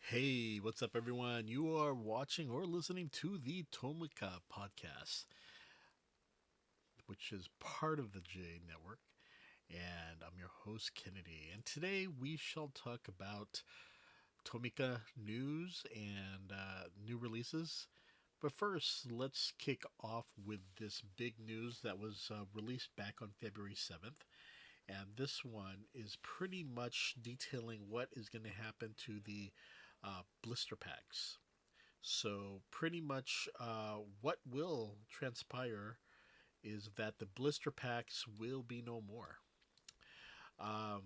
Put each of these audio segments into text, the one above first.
Hey, what's up, everyone? You are watching or listening to the TOMICA podcast, which is part of the J Network. And I'm your host, Kennedy. And today we shall talk about Tomica news and new releases. But first, let's kick off with this big news that was released back on February 7th. And this one is pretty much detailing what is going to happen to the blister packs. So, pretty much what will transpire is that the blister packs will be no more. Um,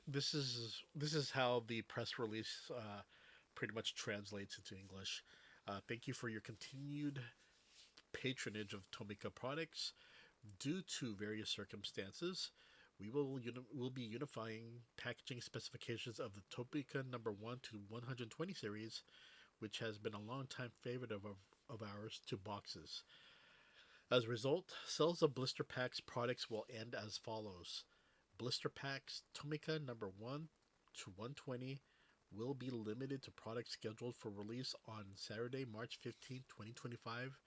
this is how the press release pretty much translates into English. Thank you for your continued patronage of Tomica products. Due to various circumstances, will be unifying packaging specifications of the Tomica number 1 to 120 series, which has been a long-time favorite of ours, to boxes. As a result, sales of blister packs products will end as follows. Blister packs Tomica number 1 to 120 will be limited to products scheduled for release on Saturday, March 15, 2025,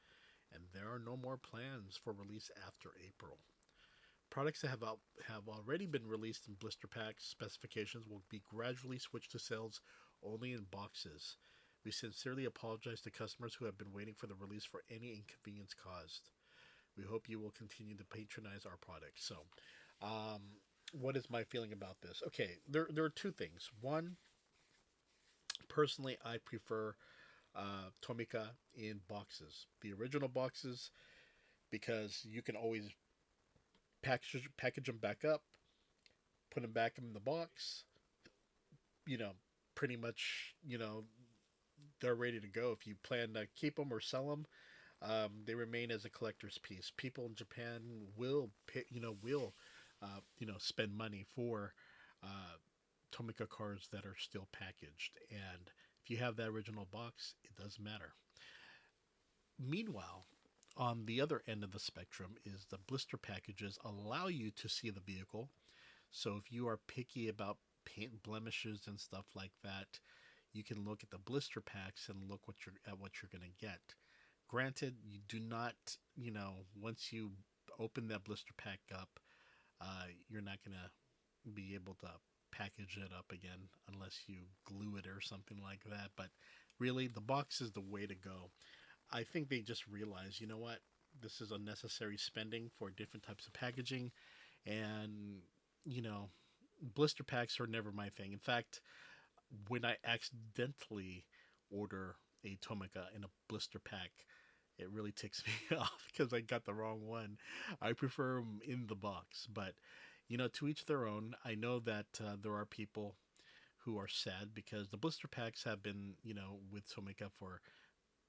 and there are no more plans for release after April. Products that have already been released in blister packs specifications will be gradually switched to sales only in boxes. We sincerely apologize to customers who have been waiting for the release for any inconvenience caused. We hope you will continue to patronize our products. So, um, what is my feeling about this? Okay, there are two things. One, personally, I prefer Tomica in boxes, the original boxes, because you can always package them back up, put them back in the box. You know, pretty much, they're ready to go. If you plan to keep them or sell them, they remain as a collector's piece. People in Japan will pay, spend money for uh, Tomica cards that are still packaged. And if you have that original box, it doesn't matter. Meanwhile, on the other end of the spectrum is the blister packages allow you to see the vehicle. So if you are picky about paint blemishes and stuff like that, you can look at the blister packs and look what you're going to get. Granted, you do not, once you open that blister pack up, you're not going to be able to package it up again unless you glue it or something like that. But really, the box is the way to go. I think they just realize, you know what, this is unnecessary spending for different types of packaging, and you know, blister packs are never my thing. In fact, when I accidentally order a Tomica in a blister pack, it really ticks me off because I got the wrong one. I prefer them in the box, but to each their own. I know that there are people who are sad because the blister packs have been, with Tomica for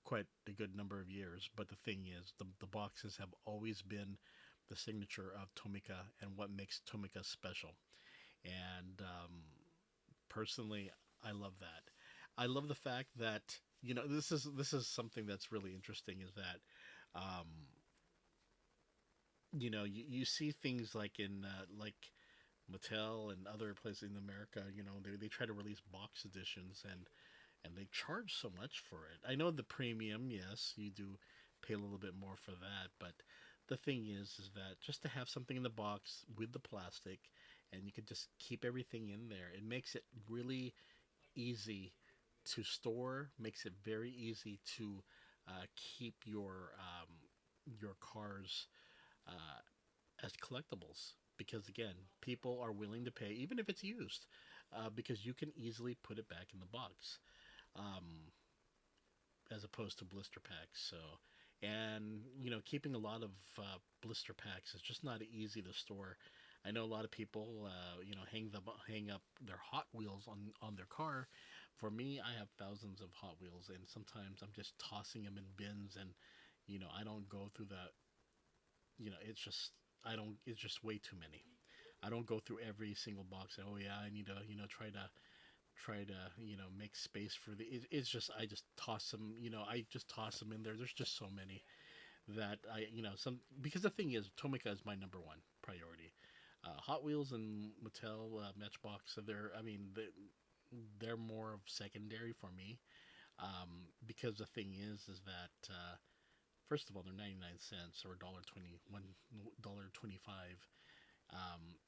quite a good number of years. But the thing is, the boxes have always been the signature of Tomica and what makes Tomica special. And personally, I love that. I love the fact that this is something that's really interesting is that um, you see things like in like Mattel and other places in America. They try to release box editions and they charge so much for it. I know the premium, yes, you do pay a little bit more for that, but the thing is that just to have something in the box with the plastic and you can just keep everything in there, it makes it really easy to store, makes it very easy to keep your cars uh, as collectibles because again, people are willing to pay even if it's used because you can easily put it back in the box. Um, as opposed to blister packs. So, and keeping a lot of blister packs is just not easy to store. I know a lot of people, hang up their Hot Wheels on their car. For me, I have thousands of Hot Wheels, and sometimes I'm just tossing them in bins, and I don't go through that. It's just I don't. It's just way too many. I don't go through every single box. Oh yeah, I need to try to make space for it's just I just toss them, I just toss them in there. There's just so many that I some because the thing is Tomica is my number one priority. Hot Wheels and Mattel Matchbox are there. I mean they're more of secondary for me. Because the thing is that first of all, they're 99 cents or $1.25,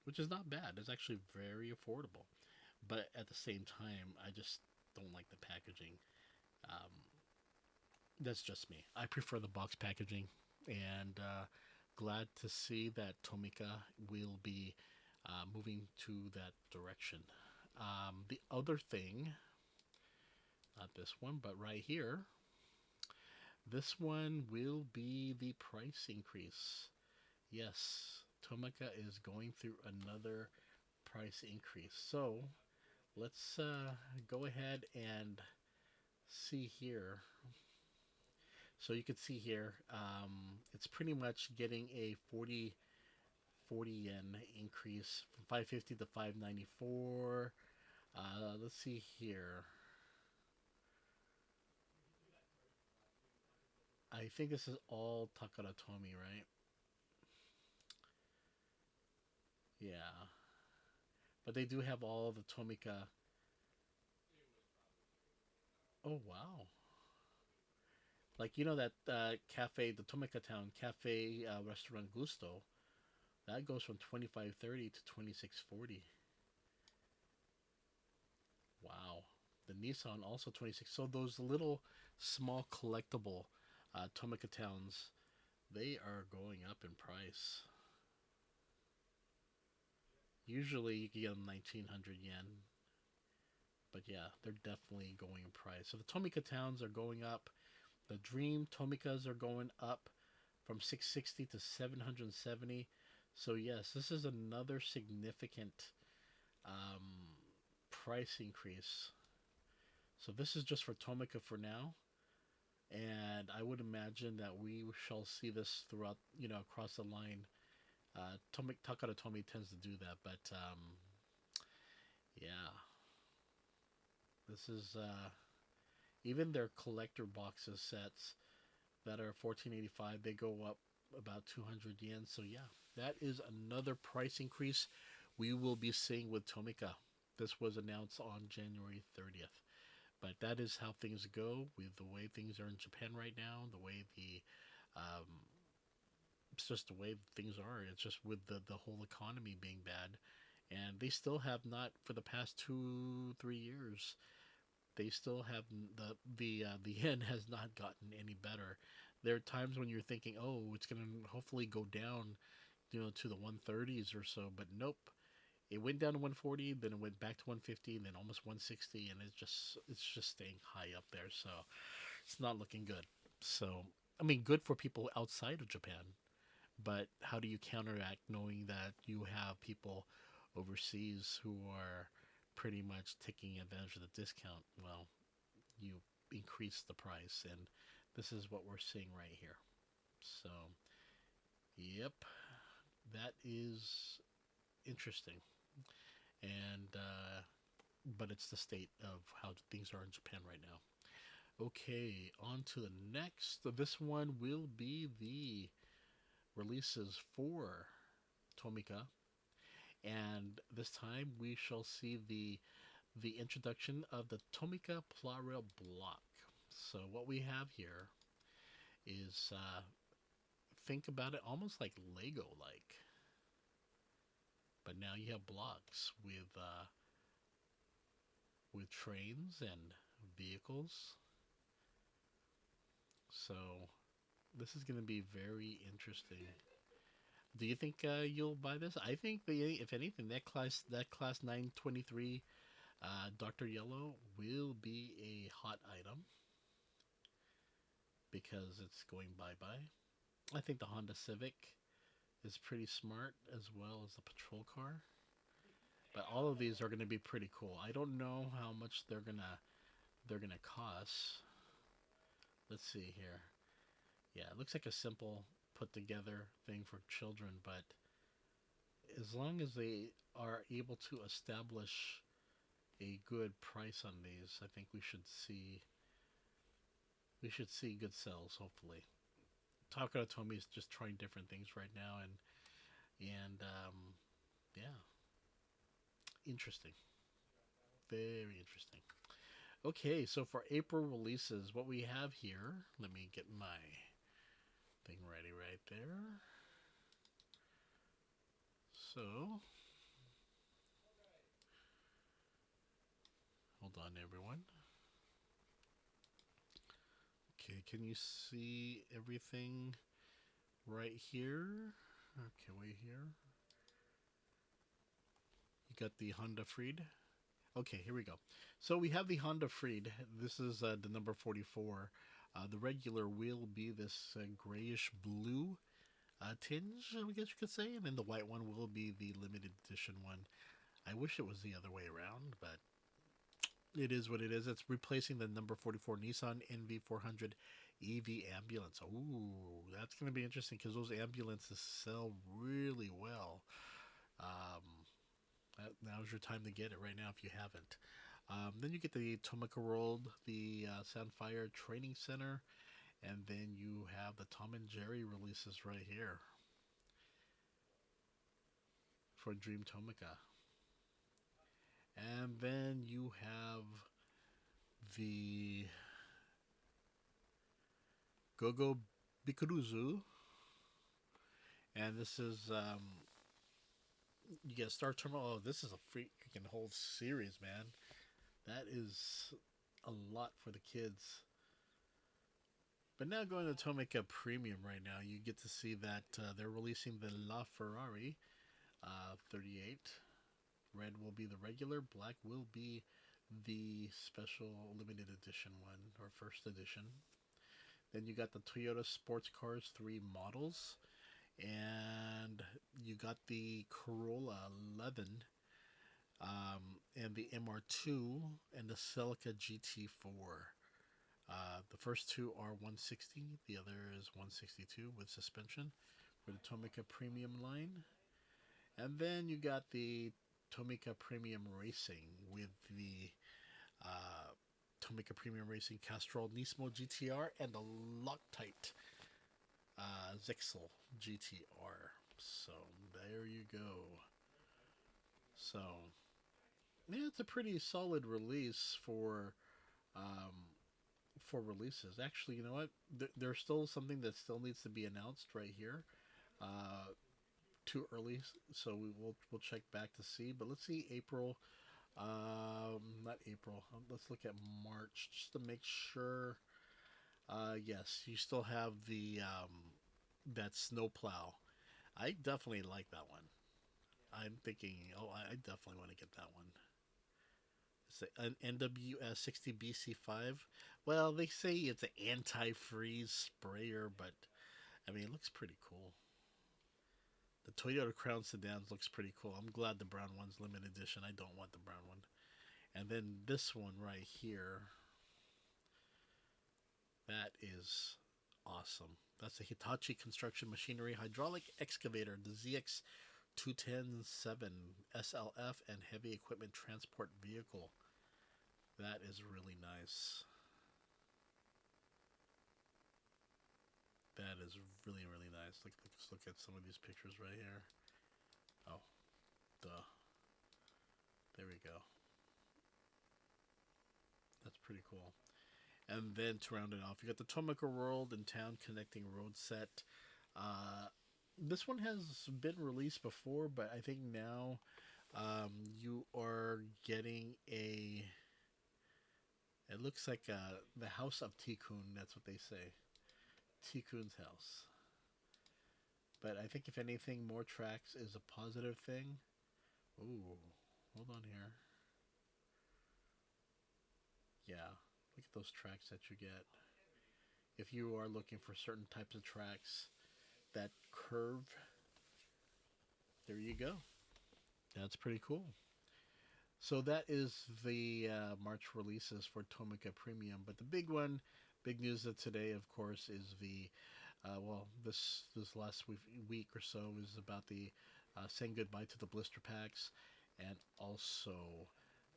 which is not bad. It's actually very affordable. But at the same time, I just don't like the packaging. Um, that's just me. I prefer the box packaging, and glad to see that Tomica will be moving to that direction. The other thing, not this one, but right here, this one will be the price increase. Yes, Tomica is going through another price increase. So let's go ahead and see here. So you can see here, it's pretty much getting a 40 yen increase from 550 to 594. Let's see here. I think this is all Takara Tomy, right? Yeah. But they do have all the Tomica. Oh, wow. Like, you know that cafe, the Tomica Town Cafe Restaurant Gusto, that goes from 25.30 to 26.40. Wow. The Nissan also 26. So those little small collectible Tomica Towns, they are going up in price. Usually you can get them 1900 yen, but yeah, they're definitely going in price. So the Tomica Towns are going up. The Dream Tomicas are going up from 660 to 770. So yes, this is another significant um, price increase. So this is just for Tomica for now, and I would imagine that we shall see this throughout, across the line. Takara Tomy tends to do that, but yeah, this is even their collector boxes sets that are 1485. They go up about 200 yen. So yeah, that is another price increase we will be seeing with Tomica. This was announced on January 30th. But that is how things go with the way things are in Japan right now, the way um, it's just the way things are. It's just with the whole economy being bad, and they still have not for the past 2 3 years. They still have the yen has not gotten any better. There are times when you're thinking, oh, it's going to hopefully go down, to the 130s or so, but nope. It went down to 140, then it went back to 150, and then almost 160, and it's just staying high up there. So it's not looking good. So I mean, good for people outside of Japan, but how do you counteract knowing that you have people overseas who are pretty much taking advantage of the discount? Well, you increase the price, and this is what we're seeing right here. So, yep, that is interesting, and but it's the state of how things are in Japan right now. Okay, on to the next. This one will be the releases for Tomica, and this time we shall see the introduction of the Tomica Plara block. So what we have here is think about it almost like Lego like, but now you have blocks with trains and vehicles. So this is going to be very interesting. Do you think you'll buy this? I think if anything, that class 923 Doctor Yellow will be a hot item because it's going bye bye. I think the Honda Civic is pretty smart as well as the patrol car. But all of these are going to be pretty cool. I don't know how much they're gonna cost. Let's see here. Yeah, it looks like a simple put together thing for children, but as long as they are able to establish a good price on these, I think we should see good sales. Hopefully, Takara Tomy is just trying different things right now, and yeah, interesting. Very interesting. Okay, so for April releases, what we have here, let me get my thing ready right there. So, hold on, everyone. Okay, can you see everything right here? Okay, wait here. You got the Honda Freed. Okay, here we go. So we have the Honda Freed. This is the number 44. The regular will be this grayish blue tinge, I guess you could say, and then the white one will be the limited edition one. I wish it was the other way around, but it is what it is. It's replacing the number 44 Nissan NV400 EV ambulance. Ooh, that's going to be interesting because those ambulances sell really well. Um, Now's your time to get it right now if you haven't. Then you get the Tomica World, the Sandfire Training Center, and then you have the Tom and Jerry releases right here for Dream Tomica. And then you have the Gogo Bikuruzu, and this is you get Star Terminal. Oh, this is a freaking whole series, man. That is a lot for the kids. But now going to Tomica Premium right now, you get to see that they're releasing the La Ferrari 38. Red will be the regular, black will be the special limited edition one, or first edition. Then you got the Toyota Sports Cars 3 models, and you got the Corolla 11, and the MR2, and the Celica GT4. The first two are 160, the other is 162 with suspension for the Tomica Premium line. And then you got the Tomica Premium Racing with the uh, Tomica Premium Racing Castrol Nismo GTR and the Loctite Zexel GTR. So there you go. So yeah, it's a pretty solid release for releases. Actually, you know what? There's still something that still needs to be announced right here. Uh, Too early, so we'll check back to see. But let's see April. Not April. Let's look at March just to make sure. Yes, you still have the that snowplow. I definitely like that one. I'm thinking, oh, I definitely want to get that one. It's an NWS 60 BC5. Well, they say it's an anti-freeze sprayer, but I mean, it looks pretty cool. The Toyota Crown sedans looks pretty cool. I'm glad the brown one's limited edition. I don't want the brown one. And then this one right here, that is awesome. That's a Hitachi Construction Machinery hydraulic excavator, the ZX 2107 SLF and heavy equipment transport vehicle. That is really nice. That is really, really nice. Let's look at some of these pictures right here. Oh, duh. There we go. That's pretty cool. And then to round it off, you got the Tomica World and Town Connecting Road set. Uh, this one has been released before, but I think now you are getting a. It looks like the House of Tikkun. That's what they say. Tikkun's house. But I think if anything, more tracks is a positive thing. Ooh, hold on here. Yeah, look at those tracks that you get. If you are looking for certain types of tracks that curve, there you go. That's pretty cool. So that is the March releases for Tomica Premium. But the big one, big news of today, of course, is the well, this last week or so is about the saying goodbye to the blister packs, and also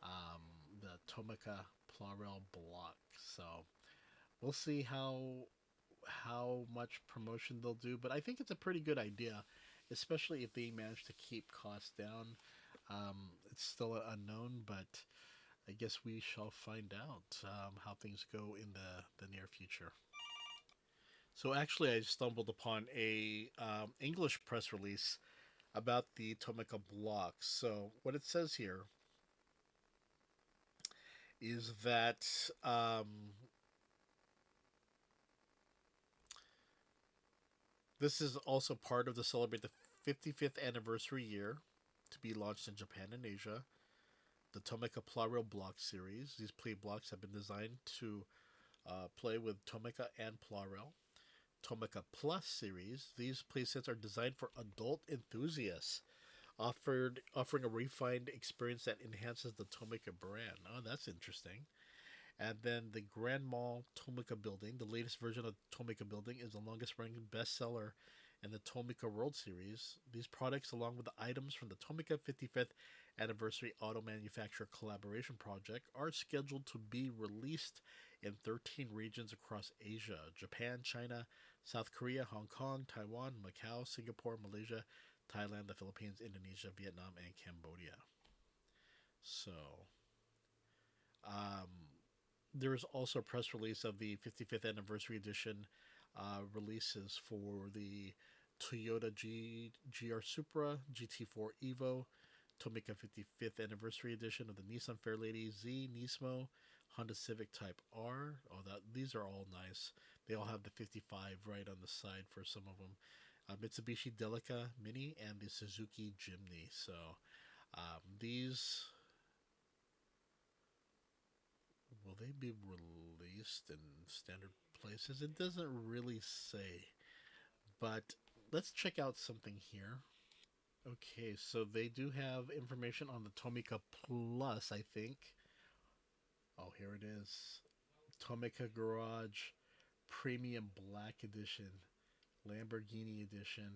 um, the Tomica Plurel block. So we'll see how much promotion they'll do, but I think it's a pretty good idea, especially if they manage to keep costs down. It's still unknown, but I guess we shall find out how things go in the near future. So actually, I stumbled upon a English press release about the Tomica blocks. So what it says here is that this is also part of the celebrate the 55th anniversary year to be launched in Japan and Asia. The Tomica Plarail block series. These play blocks have been designed to play with Tomica and Plarail. Tomica Plus series. These playsets are designed for adult enthusiasts, offering a refined experience that enhances the Tomica brand. Oh, that's interesting. And then the Grand Mall Tomica building, the latest version of the Tomica building, is the longest running bestseller in the Tomica World Series. These products, along with the items from the Tomica 55th Anniversary Auto Manufacturer Collaboration Project, are scheduled to be released in 13 regions across Asia: Japan, China, South Korea, Hong Kong, Taiwan, Macau, Singapore, Malaysia, Thailand, the Philippines, Indonesia, Vietnam, and Cambodia. So, um, there is also a press release of the 55th anniversary edition releases for the Toyota GR Supra, GT4 Evo, Tomica 55th anniversary edition of the Nissan Fairlady Z Nismo, Honda Civic Type R. Oh, these are all nice. They all have the 55 right on the side for some of them. Mitsubishi Delica Mini and the Suzuki Jimny. So these will they be released in standard places? It doesn't really say, but let's check out something here. Okay, so they do have information on the Tomica Plus, I think. Oh, here it is. Tomica Garage Premium Black Edition, Lamborghini Edition,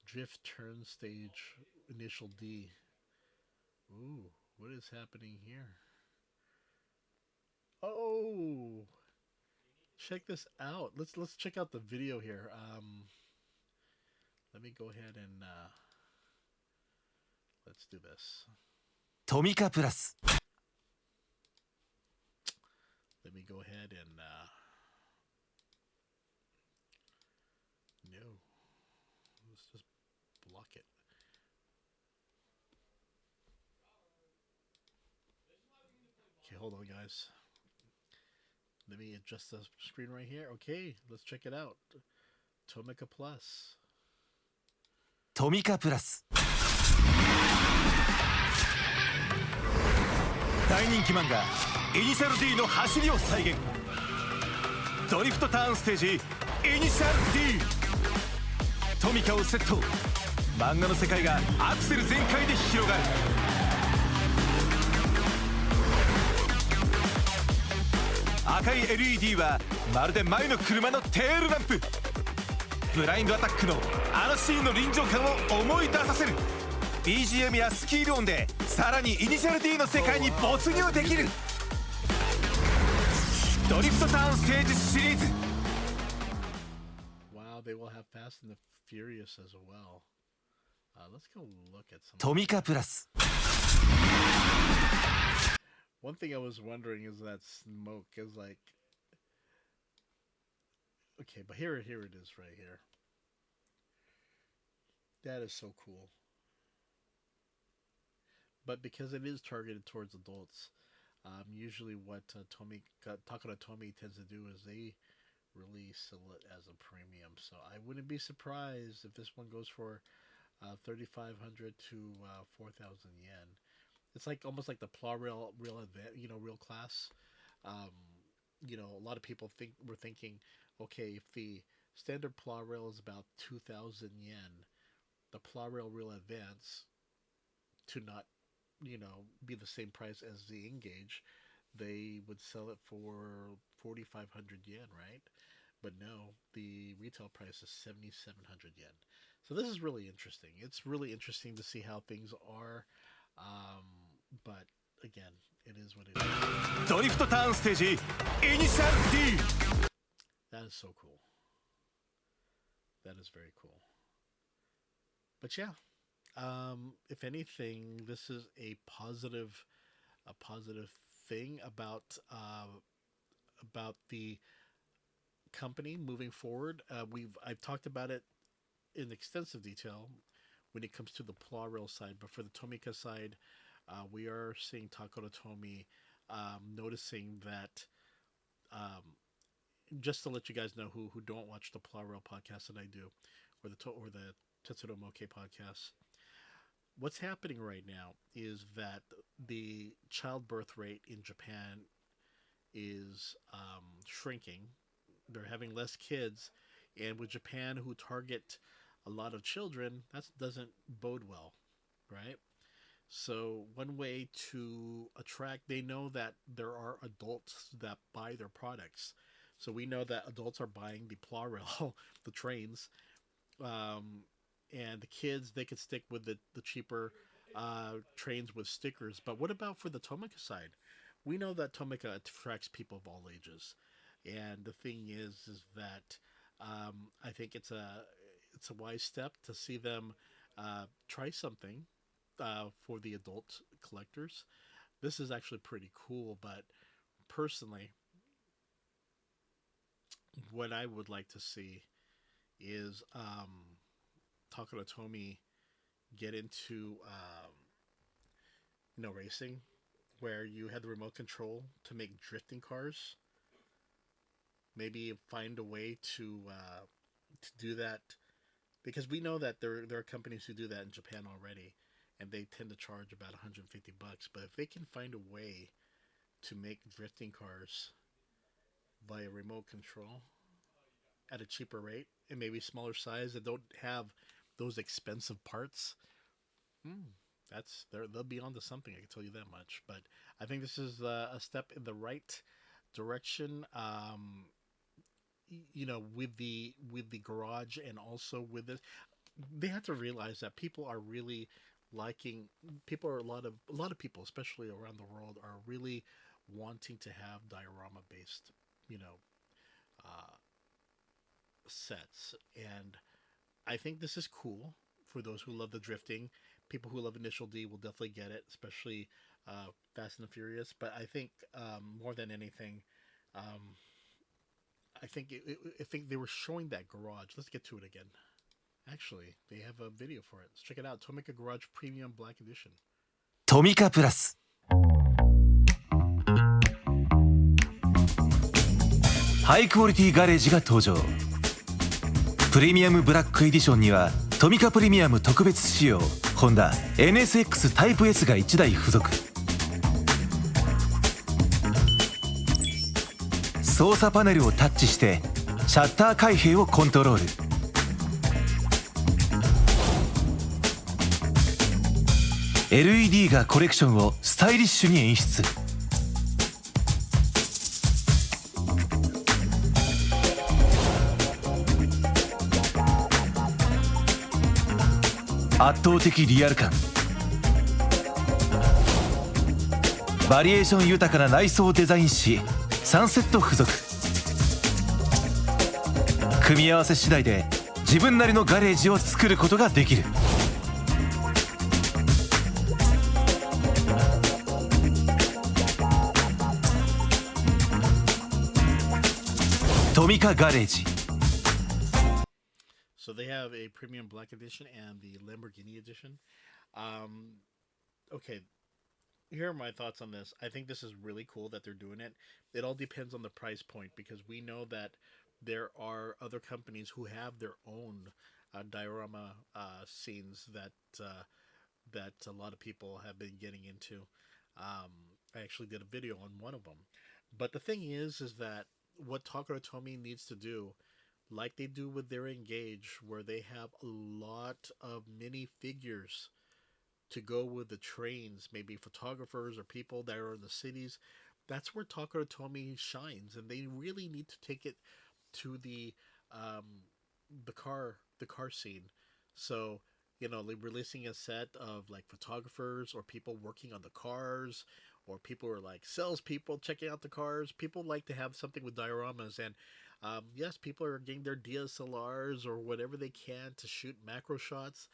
Drift Turn Stage Initial D. Ooh, what is happening here? Oh, check this out. Let's check out the video here. Let me go ahead and let's do this. Tomica Plus. Let me go ahead and no. Let's just block it. Okay, hold on, guys. Let me adjust the screen right here. Okay, let's check it out. Tomica Plus. Tomica Plus。大人気漫画イニシャル D の走りを再現。ドリフトターンステージイニシャル D。トミカをセット。漫画の世界がアクセル全開で広がる。赤い LED はまるで前の車のテールランプ。ブラインドアタックのあのシーンの臨場感を思い出させる。 BGM やスキール音でさらにイニシャル D の世界に没入できる。ドリフトターンステージシリーズ。 Wow, they will have Fast and the Furious as well. Let's go look at some. トミカプラス。 One thing I was wondering is that smoke is like, okay, but here it is right here. That is so cool. But because it is targeted towards adults, usually what Takara Tomy tends to do is they release it as a premium. So I wouldn't be surprised if this one goes for 3,500 to 4,000 yen. It's like almost like the Plarail real event, real class. Um, a lot of people were thinking, okay, if the standard Plarail is about 2,000 yen, the Plarail real advance to not be the same price as the Engage, they would sell it for 4,500 yen, right? But no, the retail price is 7,700 yen. So this is really interesting. It's really interesting to see how things are. But again, it is what it is. ドリフトターンステージイニシャル D。 That is so cool. That is very cool. But yeah, if anything, this is a positive a positive thing about the company moving forward. I've talked about it in extensive detail when it comes to the Pluril side, but for the Tomica side, we are seeing Takara Tomy noticing that just to let you guys know who don't watch the Pluril podcast that I do, or the Tetsuro Moke podcast, what's happening right now is that the childbirth rate in Japan is shrinking. They're having less kids, and with Japan, who target a lot of children, that doesn't bode well, right? So one way to attract, they know that there are adults that buy their products. So we know that adults are buying the Pluril, the trains, um, and the kids they could stick with the cheaper trains with stickers. But what about for the Tomica side? We know that Tomica attracts people of all ages, and the thing is that I think it's a wise step to see them try something for the adult collectors. This is actually pretty cool, but personally, what I would like to see is Takara Tomy get into racing, where you had the remote control to make drifting cars. Maybe find a way to do that, because we know that there are companies who do that in Japan already, and they tend to charge about 150 bucks. But if they can find a way to make drifting cars via remote control at a cheaper rate and maybe smaller size that don't have those expensive parts, hmm, they'll be onto something. I can tell you that much. But I think this is a step in the right direction. With the garage, and also with this, they have to realize that people are really liking. People are a lot of people, especially around the world, are really wanting to have diorama based, you know, uh, sets, and I think this is cool for those who love the drifting. People who love Initial D will definitely get it, especially Fast and the Furious. But I think more than anything, um, I think they were showing that garage. Let's get to it again. Actually, they have a video for it. Let's check it out. Tomica Garage Premium Black Edition. トミカプラスハイクオリティガレージが登場。プレミアムブラックエディションにはトミカプレミアム特別仕様ホンダ NSX タイプ S が1台付属。操作パネルをタッチしてシャッター開閉をコントロール。LED がコレクションをスタイリッシュに演出。圧倒的リアル感、バリエーション豊かな内装をデザインし3セット付属。組み合わせ次第で自分なりのガレージを作ることができる。トミカガレージ。 So they have a premium black edition and the Lamborghini edition. Um, okay, here are my thoughts on this. I think this is really cool that they're doing it. It all depends on the price point, because we know that there are other companies who have their own diorama scenes that a lot of people have been getting into. I actually did a video on one of them. But the thing is that what Takara Tomy needs to do, like they do with their Engage, where they have a lot of mini figures to go with the trains, maybe photographers or people that are in the cities. That's where Takara Tomy shines, and they really need to take it to the car scene. So like releasing a set of like photographers or people working on the cars, or people who are like salespeople checking out the cars. People like to have something with dioramas, and yes, people are getting their DSLRs or whatever they can to shoot macro shots.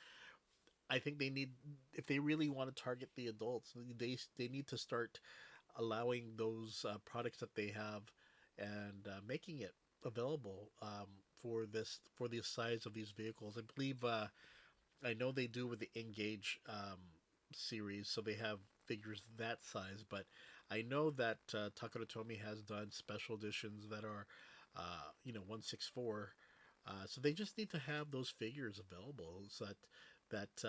I think they need, if they really want to target the adults, they need to start allowing those products that they have and making it available for the size of these vehicles. I believe I know they do with the Engage series, so they have figures that size. But I know that Takara Tomy has done special editions that are, 164. So they just need to have those figures available, so that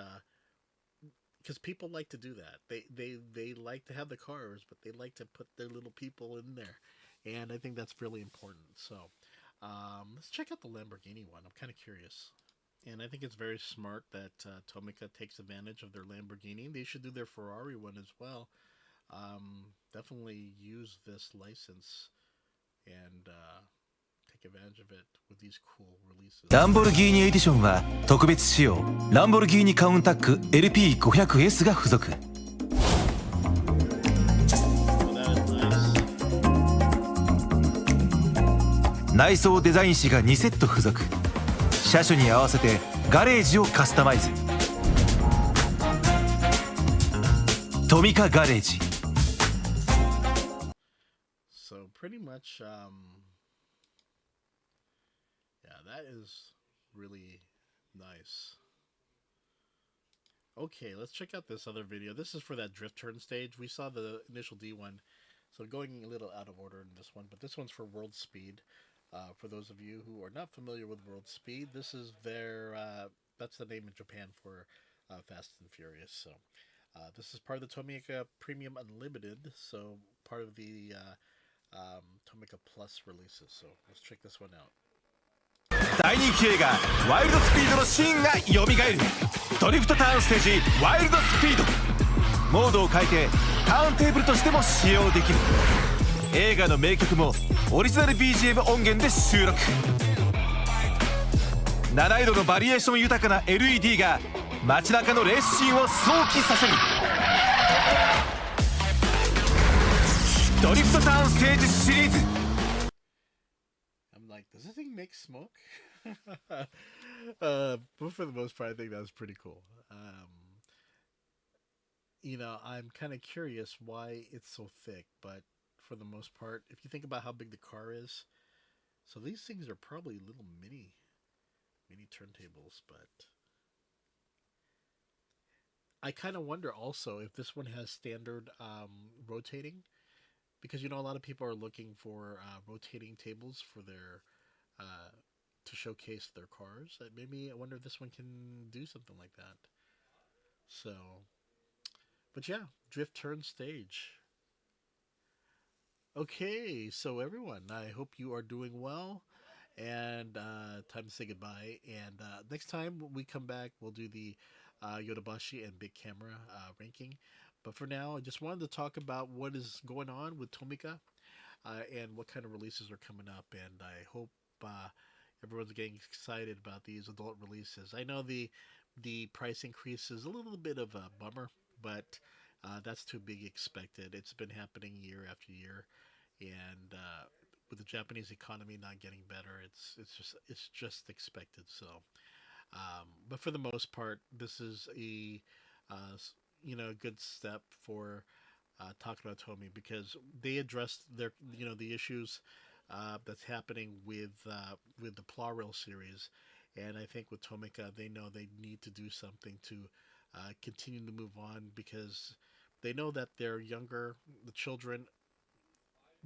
because people like to do that. They like to have the cars, but they like to put their little people in there, and I think that's really important. So let's check out the Lamborghini one. I'm kind of curious. And I think it's very smart that Tomica takes advantage of their Lamborghini. They should do their Ferrari one as well. Definitely use this license and take advantage of it with these cool releases. ランボルギーニエディションは特別仕様ランボルギーニカウンタック LP500S が付属。So that is nice. 内装デザイン紙が2セット付属。車種に合わせてガレージをカスタマイズ。トミカガレージ。So pretty much, yeah, that is really nice. Okay, let's check out this other video. This is for that drift turn stage. We saw the initial D one, so going a little out of order in this one, but this one's for World Speed. For those of you who are not familiar with World Speed, this is their, that's the name in Japan for Fast and Furious. So this is part of the Tomica Premium Unlimited, so part of the Tomica Plus releases. So let's check this one out. 大人気映画「ワイルドスピード」のシーンがよみがえるドリフトターンステージ「ワイルドスピード」モードを変えてターンテーブルとしても使用できる映画の名曲もオリジナル BGM 音源で収録七色のバリエーション豊かな LED が街中のレースシーンを想起させるドリフトターンステージシリーズ I'm like, does this thing make smoke? But for the most part, I think that was pretty cool. I'm kind of curious why it's so thick, but for the most part, if you think about how big the car is, so these things are probably little mini turntables, but I kind of wonder also if this one has standard rotating, because a lot of people are looking for rotating tables for their to showcase their cars. Maybe I wonder if this one can do something like that. So, but yeah, drift turn stage. Okay, so everyone, I hope you are doing well, and time to say goodbye. And next time when we come back, we'll do the Yodobashi and Big Camera ranking. But for now, I just wanted to talk about what is going on with Tomica and what kind of releases are coming up. And I hope everyone's getting excited about these adult releases. I know the price increase is a little bit of a bummer, but that's to be expected. It's been happening year after year, and with the Japanese economy not getting better, it's just expected. So, but for the most part, this is a good step for Takara Tomy, because they addressed the issues that's happening with the Plarail series, and I think with Tomica, they know they need to do something to continue to move on, because they know that the children,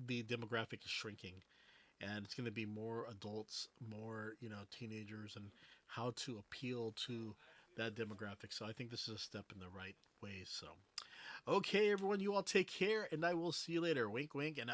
the demographic is shrinking, and it's going to be more adults, more teenagers, and how to appeal to that demographic. So I think this is a step in the right way. So, okay, everyone, you all take care, and I will see you later. Wink, wink, and